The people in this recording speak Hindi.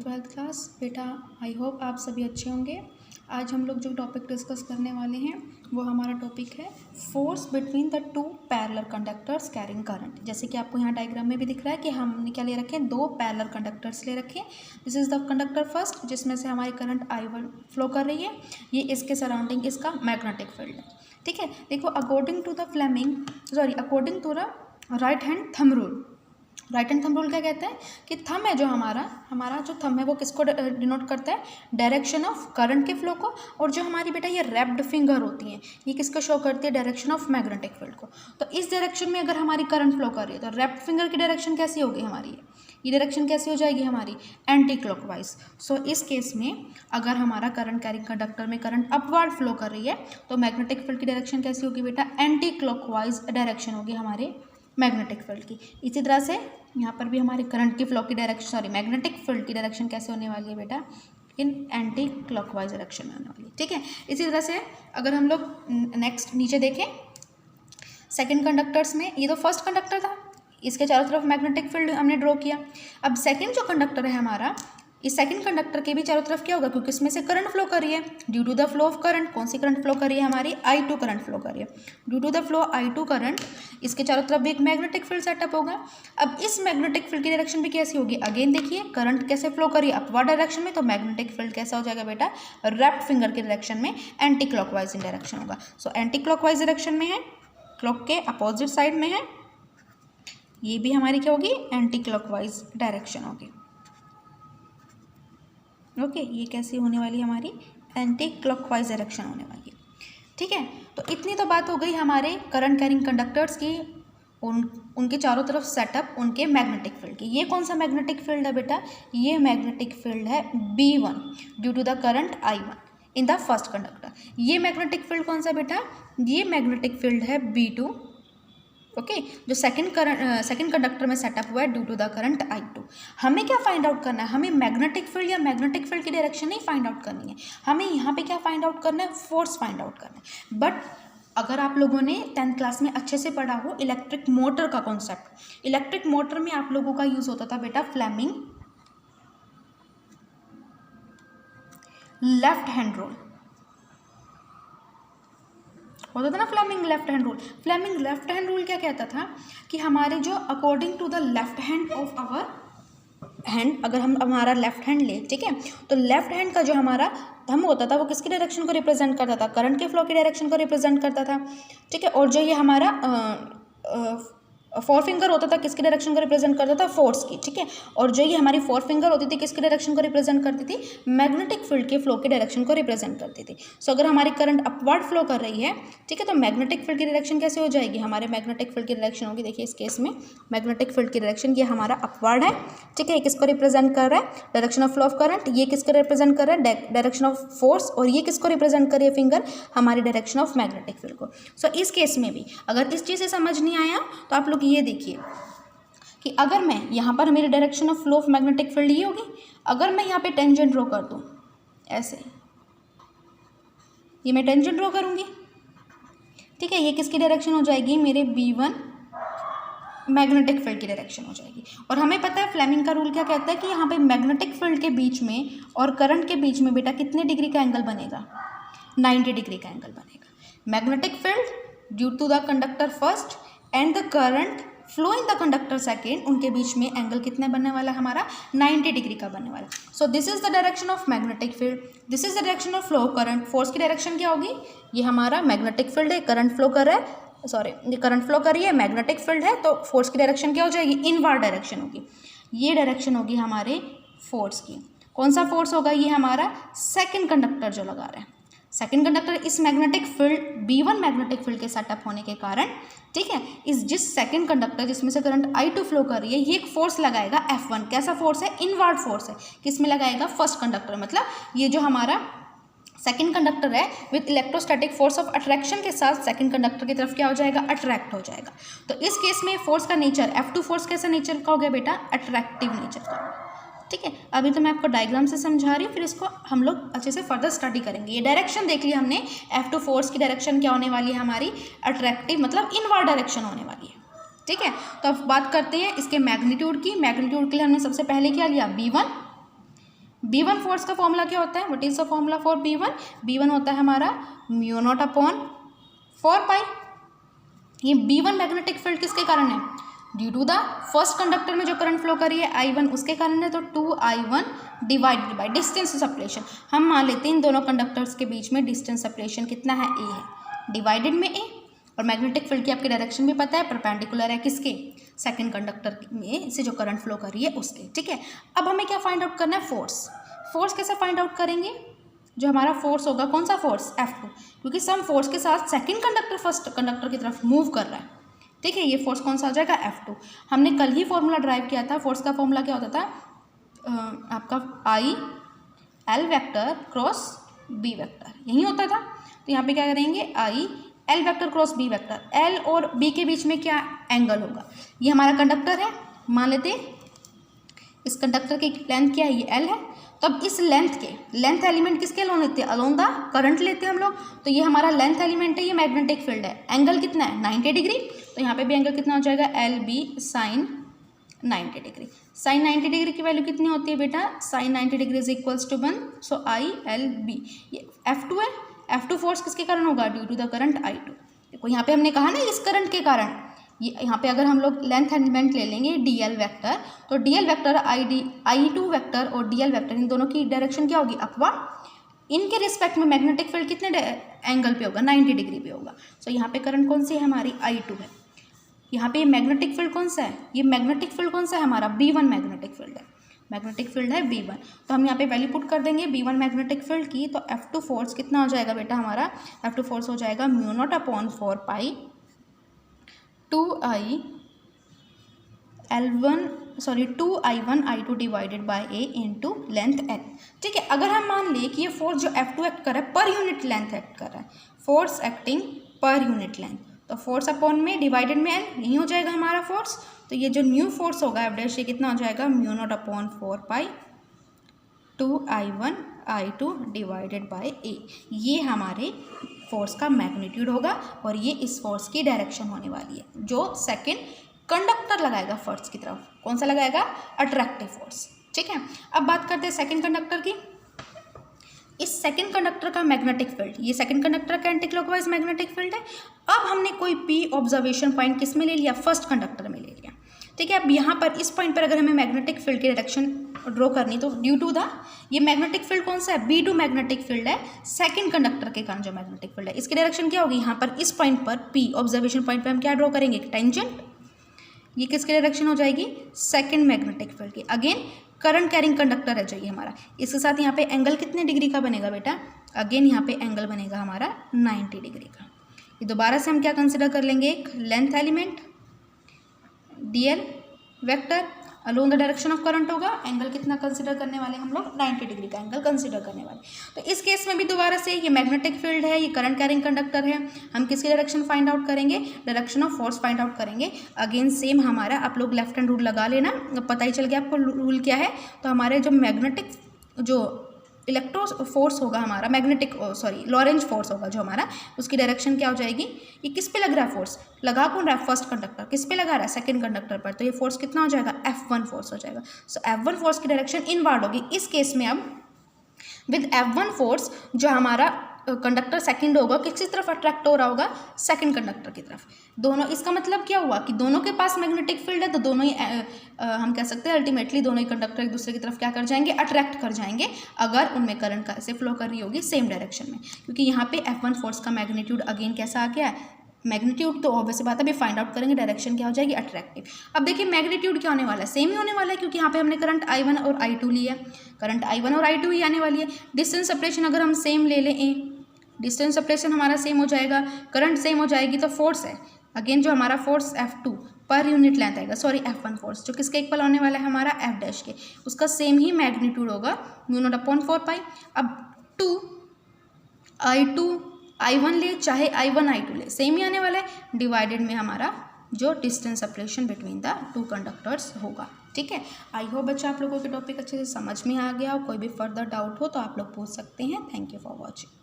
Twelfth class. बेटा आई होप आप सभी अच्छे होंगे। आज हम लोग जो टॉपिक डिस्कस करने वाले हैं वो हमारा टॉपिक है force between the two parallel conductors carrying current. जैसे कि आपको यहाँ डायग्राम में भी दिख रहा है कि हमने क्या ले रखे हैं, दो पैरेलल कंडक्टर्स ले रखे हैं। This is the conductor first, जिसमें से हमारी करंट I1 फ्लो कर रही है। ये इसके सराउंडिंग इसका मैग्नेटिक फील्ड है। ठीक है, देखो according to the right hand thumb rule. Right hand thumb rule क्या कहता है कि थंब है जो हमारा जो थंब है वो किसको डिनोट करता है, डायरेक्शन ऑफ करंट के फ्लो को। और जो हमारी बेटा ये रैप्ड फिंगर होती हैं ये किसको शो करती है, डायरेक्शन ऑफ मैग्नेटिक फील्ड को। तो इस डायरेक्शन में अगर हमारी करंट फ्लो कर रही है तो रैप्ड फिंगर की डायरेक्शन कैसी होगी हमारी, ये डायरेक्शन कैसी हो जाएगी हमारी, एंटी क्लॉकवाइज। सो इस केस में अगर हमारा करंट कैरिंग कंडक्टर में करंट अपवर्ड फ्लो कर रही है तो मैग्नेटिक फील्ड की डायरेक्शन कैसी होगी बेटा, एंटी क्लॉकवाइज डायरेक्शन होगी हमारे मैग्नेटिक फील्ड की। इसी तरह से यहाँ पर भी हमारे करंट की फ्लो की डायरेक्शन मैग्नेटिक फील्ड की डायरेक्शन कैसे होने वाली है बेटा, इन एंटी क्लॉकवाइज डायरेक्शन में होने वाली है। ठीक है, इसी तरह से अगर हम लोग नेक्स्ट नीचे देखें सेकंड कंडक्टर्स में, ये तो फर्स्ट कंडक्टर था, इसके चारों तरफ मैग्नेटिक फील्ड हमने ड्रॉ किया। अब सेकंड जो कंडक्टर है हमारा, इस सेकंड कंडक्टर के भी चारों तरफ क्या होगा, क्योंकि इसमें से करंट फ्लो कर रही है। Due to the flow of current, कौन सी करंट फ्लो कर रही है हमारी, I2 करंट फ्लो कर रही है। Due to the flow I2 current, इसके चारों तरफ भी एक मैग्नेटिक फील्ड सेटअप होगा। अब इस मैग्नेटिक फील्ड की डायरेक्शन भी कैसी होगी, अगेन देखिए करंट कैसे फ्लो कर रही है, अपवर्ड डायरेक्शन में, तो मैग्नेटिक फील्ड कैसा हो जाएगा बेटा, रैप्ड फिंगर की डायरेक्शन में एंटी क्लॉकवाइज इन डायरेक्शन होगा। सो एंटी क्लॉकवाइज डायरेक्शन में है, क्लॉक के अपोजिट साइड में है, ये भी हमारी क्या होगी, एंटी क्लॉकवाइज डायरेक्शन होगी। ओके, ये कैसी होने वाली हमारी, एंटी क्लॉकवाइज डायरेक्शन होने वाली है। ठीक है, तो इतनी तो बात हो गई हमारे करंट कैरिंग कंडक्टर्स की, उनके चारों तरफ सेटअप उनके मैग्नेटिक फील्ड की। ये कौन सा मैग्नेटिक फील्ड है बेटा, ये मैग्नेटिक फील्ड है B1 due to the current I1 in the first conductor. ये मैग्नेटिक फील्ड कौन सा बेटा, ये मैग्नेटिक फील्ड है B2। ओके, जो सेकंड कंडक्टर में सेटअप हुआ है due to the current I2। हमें क्या फाइंड आउट करना है, हमें मैग्नेटिक फील्ड या मैग्नेटिक फील्ड की डायरेक्शन नहीं फाइंड आउट करनी है, हमें यहाँ पे क्या फाइंड आउट करना है, फोर्स फाइंड आउट करना है। बट अगर आप लोगों ने 10th क्लास में अच्छे से पढ़ा हो इलेक्ट्रिक मोटर का कॉन्सेप्ट, इलेक्ट्रिक मोटर में आप लोगों का यूज होता था बेटा फ्लेमिंग लेफ्ट हैंड रूल होता था ना, Fleming left hand rule. Fleming left hand rule क्या कहता था कि हमारे जो according to the left hand of our hand, अगर हम हमारा लेफ्ट हैंड ले, ठीक है, तो लेफ्ट हैंड का जो हमारा थंब होता था वो किसकी डायरेक्शन को रिप्रेजेंट करता था, करंट के फ्लो की डायरेक्शन को रिप्रेजेंट करता था। ठीक है, और जो ये हमारा फोर फिंगर होता था किसकी डायरेक्शन को रिप्रेजेंट करता था, फोर्स की। ठीक है, और जो ये हमारी फोर फिंगर होती थी किसकी डायरेक्शन को रिप्रेजेंट करती थी, मैग्नेटिक फील्ड के फ्लो की डायरेक्शन को रिप्रेजेंट करती थी। सो अगर हमारी करंट अपवर्ड फ्लो कर रही है, ठीक है, तो मैग्नेटिक फील्ड की डायरेक्शन कैसे हो जाएगी, हमारे मैग्नेटिक फील्ड की डायरेक्शन होगी, देखिए इस केस में मैग्नेटिक फील्ड की डायरेक्शन ये हमारा अपवर्ड है। ठीक है, ये किसको रिप्रेजेंट कर रहा है, direction of flow of current. ये किसको रिप्रेजेंट कर रहा है, डायरेक्शन ऑफ फोर्स। और ये किसको रिप्रेजेंट कर रही है, फिंगर, हमारी डायरेक्शन ऑफ मैग्नेटिक फील्ड को। सो इस केस में भी अगर इस चीज़ से समझ नहीं आया तो आप लोग ये देखिए कि अगर मैं यहाँ पर मेरी direction of flow of magnetic field ये होगी, अगर मैं यहाँ पे टेंजेंट ड्रॉ कर दूँ ऐसे, ये मैं टेंजेंट ड्रॉ करूँगी, ठीक है, ये किसकी डायरेक्शन हो जाएगी, मेरे B1 मैग्नेटिक फील्ड की डायरेक्शन हो जाएगी। और हमें पता है फ्लेमिंग का रूल क्या कहता है कि यहाँ पे मैग्नेटिक फील्ड के बीच में और करंट के बीच में बेटा कितने डिग्री का एंगल बनेगा, 90 डिग्री का एंगल बनेगा। Magnetic field due to the conductor first and the current flow in the conductor second, उनके बीच में एंगल कितने बनने वाला है हमारा, 90 डिग्री का बनने वाला। So this is the direction of magnetic field, this is the direction of flow current. Force की डायरेक्शन क्या होगी, ये हमारा मैग्नेटिक फील्ड है, करंट फ्लो कर रहा है, ये करंट फ्लो कर रही है, मैग्नेटिक फील्ड है, तो फोर्स की डायरेक्शन क्या हो जाएगी, इनवर्ड डायरेक्शन होगी। ये डायरेक्शन होगी हमारे फोर्स की। कौन सा फोर्स होगा, ये हमारा सेकेंड कंडक्टर जो लगा रहा है, सेकेंड कंडक्टर इस magnetic field B1 magnetic field के सेटअप होने के कारण, ठीक है, इस जिस सेकेंड कंडक्टर जिसमें से करंट I2 फ्लो कर रही है, ये एक फोर्स लगाएगा F1। कैसा फोर्स है, इनवर्ड फोर्स है, किसमें लगाएगा, फर्स्ट कंडक्टर। मतलब ये जो हमारा सेकेंड कंडक्टर है with electrostatic force of attraction के साथ सेकेंड कंडक्टर की तरफ क्या हो जाएगा, अट्रैक्ट हो जाएगा। तो इस केस में फोर्स का नेचर F2 फोर्स कैसा नेचर का हो गया बेटा, अट्रैक्टिव नेचर का। ठीक है, अभी तो मैं आपको डायग्राम से समझा रही हूँ, फिर इसको हम लोग अच्छे से फर्दर स्टडी करेंगे। ये डायरेक्शन देख लिया हमने, F2 फोर्स की डायरेक्शन क्या होने वाली है हमारी, अट्रैक्टिव, मतलब इनवर्ड डायरेक्शन होने वाली है। ठीक है, तो अब बात करते हैं इसके मैग्नीट्यूड की। मैग्नीट्यूड के लिए हमने सबसे पहले क्या लिया, B1 B1 फोर्स का फॉर्मूला क्या होता है, what is the formula for B1? B1 होता है हमारा म्यू नॉट अपॉन 4 पाई। ये B1 मैग्नेटिक फील्ड किसके कारण है, due to the first conductor में जो करंट फ्लो कर रही है I1 उसके कारण है, तो 2I1 divided by distance separation. हम मान लेते हैं इन दोनों कंडक्टर्स के बीच में डिस्टेंस सेपरेशन कितना है, A है, डिवाइडेड में A। और मैग्नेटिक फील्ड की आपकी डायरेक्शन भी पता है, परपेंडिकुलर है किसके, सेकंड कंडक्टर में से जो करंट फ्लो कर रही है उसके। ठीक है, अब हमें क्या फाइंड आउट करना है, फोर्स। फोर्स कैसे फाइंड आउट करेंगे, जो हमारा फोर्स होगा, कौन सा फोर्स, F2, क्योंकि सम फोर्स के साथ सेकंड कंडक्टर फर्स्ट कंडक्टर की तरफ मूव कर रहा है। ठीक है, ये फोर्स कौन सा हो जाएगा, F2। हमने कल ही फॉर्मूला ड्राइव किया था, फोर्स का फॉर्मूला क्या होता था, आपका I L vector cross B vector, यही होता था। तो यहाँ पे क्या करेंगे, I L vector cross B vector, L और B के बीच में क्या एंगल होगा, ये हमारा कंडक्टर है, मान लेते हैं इस कंडक्टर की लेंथ क्या है, ये L है। तो अब इस लेंथ एलिमेंट किसके अलोंग लेते हैं, अलोंग द करंट लेते हैं हम लोग। तो ये हमारा लेंथ एलिमेंट है, ये मैग्नेटिक फील्ड है, एंगल कितना है 90 डिग्री। तो यहाँ पे भी एंगल कितना हो जाएगा, LB sine 90 degree. Sine 90 degree की वैल्यू कितनी होती है बेटा, sine 90 degree is equals to 1, so ILB। ये F2 है, F2 फोर्स किसके कारण होगा, due to the current I2। देखो यहाँ पे हमने कहा ना इस करंट के कारण, ये यहाँ पे अगर हम लोग लेंथ एलिमेंट ले लेंगे DL वेक्टर, तो DL वेक्टर I2 वेक्टर और DL वेक्टर इन दोनों की डायरेक्शन क्या होगी, अपवर्ड। इनके रिस्पेक्ट में मैग्नेटिक फील्ड कितने एंगल पे होगा, 90 डिग्री पे होगा। सो यहाँ पे करंट कौन सी है, हमारी I2 है। यहाँ पे मैग्नेटिक फील्ड कौन सा है, ये मैग्नेटिक फील्ड कौन सा है हमारा, B1 मैग्नेटिक फील्ड है, मैग्नेटिक फील्ड है B1। तो हम यहाँ पे वैल्यू पुट कर देंगे B1 मैग्नेटिक फील्ड की, तो F2 फोर्स कितना हो जाएगा बेटा हमारा, F2 फोर्स हो जाएगा mu naught upon 4 pi 2I1 I2 divided by A into length L। ठीक है, अगर हम मान लें कि ये फोर्स जो F2 एक्ट कर रहा है पर यूनिट लेंथ एक्ट कर रहा है, force acting per unit length, तो फोर्स अपॉन में डिवाइडेड में L, यही हो जाएगा हमारा फोर्स। तो ये जो न्यू फोर्स होगा F' ये कितना हो जाएगा, mu naught upon 4 pi 2I1 I2 divided by A। ये हमारे फोर्स का मैग्नीट्यूड होगा और ये इस फोर्स की डायरेक्शन होने वाली है, जो सेकंड कंडक्टर लगाएगा फर्स्ट की तरफ, कौन सा लगाएगा, अट्रैक्टिव फोर्स। ठीक है, अब बात करते हैं सेकंड कंडक्टर की। इस सेकंड कंडक्टर का मैग्नेटिक फील्ड, ये सेकंड कंडक्टर का एंटी क्लॉकवाइज मैग्नेटिक फील्ड है। अब हमने कोई P ऑब्जर्वेशन पॉइंट किस में ले लिया, फर्स्ट कंडक्टर में ले लिया। ठीक है, अब यहाँ पर इस पॉइंट पर अगर हमें मैग्नेटिक फील्ड की डायरेक्शन ड्रॉ करनी, तो ड्यू टू द ये मैग्नेटिक फील्ड कौन सा है, B2 मैग्नेटिक फील्ड है, सेकंड कंडक्टर के कारण जो मैग्नेटिक फील्ड है, इसकी डायरेक्शन क्या होगी, यहाँ पर इस पॉइंट पर P ऑब्जर्वेशन पॉइंट पर हम क्या ड्रॉ करेंगे, टेंजेंट। ये किसकी डायरेक्शन हो जाएगी, सेकंड मैग्नेटिक फील्ड की। अगेन करंट कैरिंग कंडक्टर है जो ये हमारा, इसके साथ यहाँ पे एंगल कितने डिग्री का बनेगा बेटा, अगेन यहाँ पे एंगल बनेगा हमारा 90 डिग्री का। ये दोबारा से हम क्या कंसिडर कर लेंगे, एक length element DL vector along the direction of current होगा, एंगल कितना कंसिडर करने वाले हम लोग, 90 डिग्री का एंगल कंसिडर करने वाले। तो इस केस में भी दोबारा से ये मैग्नेटिक फील्ड है, ये करंट कैरिंग कंडक्टर है, हम किसकी डायरेक्शन फाइंड आउट करेंगे, direction of force find out करेंगे। अगेन सेम हमारा, आप लोग लेफ्ट हैंड रूल लगा लेना, पता ही चल गया आपको रूल क्या है। तो हमारे जो मैग्नेटिक जो इलेक्ट्रो फोर्स होगा हमारा, लॉरेंज फोर्स होगा जो हमारा, उसकी डायरेक्शन क्या हो जाएगी, ये किस पे लग रहा है फोर्स, लगा कौन रहा है, फर्स्ट कंडक्टर, किस पे लगा रहा है, सेकंड कंडक्टर पर। तो ये फोर्स कितना हो जाएगा, F1 फोर्स हो जाएगा। सो F1 फोर्स की डायरेक्शन इनवर्ड होगी इस केस में। अब विद F1 फोर्स जो हमारा कंडक्टर सेकंड होगा किसी तरफ अट्रैक्ट हो रहा होगा, सेकंड कंडक्टर की तरफ। दोनों, इसका मतलब क्या हुआ कि दोनों के पास मैग्नेटिक फील्ड है, तो दोनों ही हम कह सकते हैं अल्टीमेटली दोनों ही कंडक्टर एक दूसरे की तरफ क्या कर जाएंगे, अट्रैक्ट कर जाएंगे, अगर उनमें करंट का ऐसे फ्लो कर रही होगी सेम डायरेक्शन में। क्योंकि यहाँ पे F1 फोर्स का मैग्नीट्यूड अगेन कैसा आ गया है, मैग्नीट्यूड तो ऑब्वियस बात है, अभी फाइंड आउट करेंगे डायरेक्शन क्या हो जाएगी, अट्रैक्टिव। अब देखिए मैग्नीट्यूड क्या होने वाला है, सेम ही होने वाला है, क्योंकि यहाँ पे हमने करंट I1 और I2 लिया, करंट I1 और I2 ही आने वाली है। डिस्टेंस सेपरेशन अगर हम सेम ले लें, डिस्टेंस सेपरेशन हमारा सेम हो जाएगा, करंट सेम हो जाएगी, तो फोर्स है अगेन जो हमारा force F2 per unit length आएगा, F1 फोर्स जो किसके इक्वल होने वाला है हमारा F' के, उसका सेम ही मैग्नीट्यूड होगा म्यू नॉट अपॉन 4 पाई। अब 2I1 ले चाहे I1 I2 ले, सेम ही आने वाला है, डिवाइडेड में हमारा जो distance separation between the two conductors होगा। ठीक है, आई होप बच्चा आप लोगों के टॉपिक अच्छे से समझ में आ गया हो। कोई भी फर्दर डाउट हो तो आप लोग पूछ सकते हैं। Thank you for watching.